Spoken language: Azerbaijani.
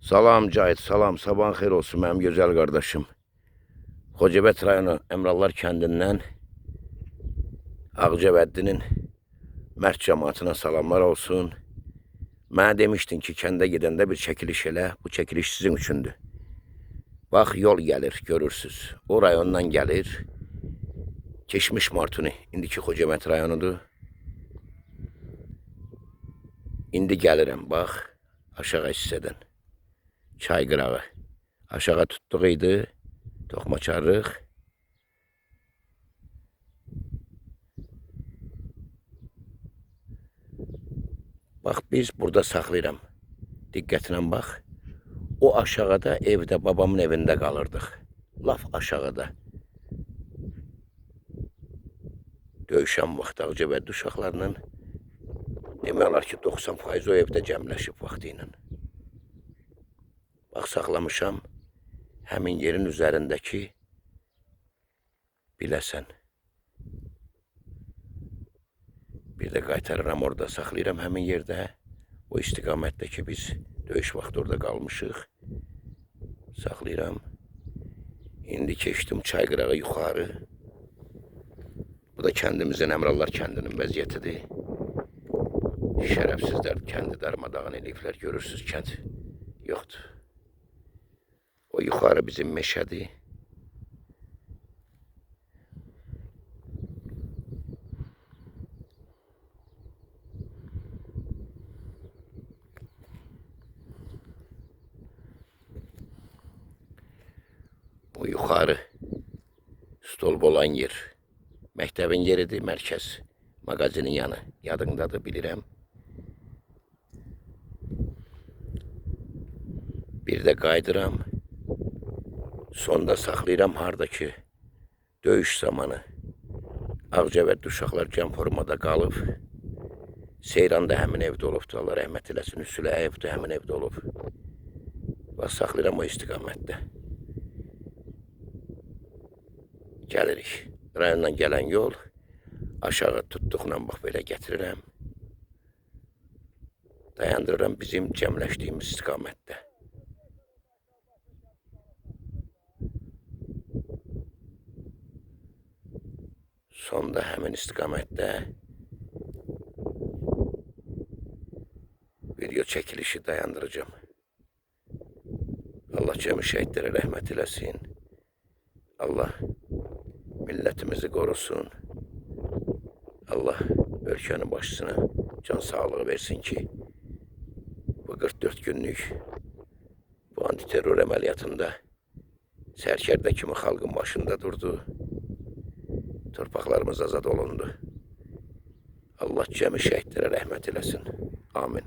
Salam Cahit, salam. Sabahın xeyir olsun mənim gözəl qardaşım. Xocavənd rayonu Əmrallar kəndindən Ağcabəddinin mərd cəmaatına salamlar olsun. Mənə demişdin ki, kəndə gedəndə bir çəkiliş elə. Bu çəkiliş sizin üçündür. Bax, yol gəlir, görürsünüz. O rayondan gəlir. Keçmiş Martuni, indiki Xocavənd rayonudur. İndi gəlirəm, bax, aşağı hissədən. Çay qırağı. Aşağı tutduğu idi. Toxmaçarlıq. Bax, biz burada saxlayıram. Diqqətlə bax. O aşağıda evdə, babamın evində qalırdıq. Laf aşağıda. Döyüşən vaxt Ağcabədi uşaqlarının demək olar ki, 90% o evdə cəmləşib vaxtı ilə. Bax, saxlamışam həmin yerin üzərindəki biləsən. Bir də qaytarıram orada, saxlayıram həmin yerdə. O istiqamətdə ki, biz döyüş vaxtı orada qalmışıq. Saxlayıram. İndi keçdim çay qırağı yuxarı. Bu da kəndimizin, Əmrallar kəndinin vəziyyətidir. Şərəfsizlər kəndi darmadağın eləyiblər, görürsünüz, kənd yoxdur. O yuxarı bizim meşədir. Bu yuxarı stolb olan yer. Məktəbin yeridir, mərkəz. Mağazinin yanı. Yadındadır, bilirəm. Bir də qaydıram. Sonda saxlayıram harda ki, döyüş zamanı Ağcabədi uşaqlar gən formada qalıb. Seyranda həmin evdə olubdur. Allah rəhmət eləsin. Üsüləyev də həmin evdə olub. Bax, saxlayıram o istiqamətdə. Gəlirik. Rayondan gələn yol aşağı tutduqla bax belə gətirirəm. Dayandırıram bizim cəmləşdiyimiz istiqamətdə. Sonda həmin istiqamətdə video çəkilişi dayandıracağım. Allah cəmi şəhidlərə rəhmət eləsin. Allah millətimizi qorusun. Allah ölkənin başçısına can sağlığı versin ki, bu 44 günlük bu antiterror əməliyyatında sərkərdə kimi xalqın başında durdu. Torpaqlarımız azad olundu. Allah cəmi şəhidlərə rəhmət eləsin. Amin.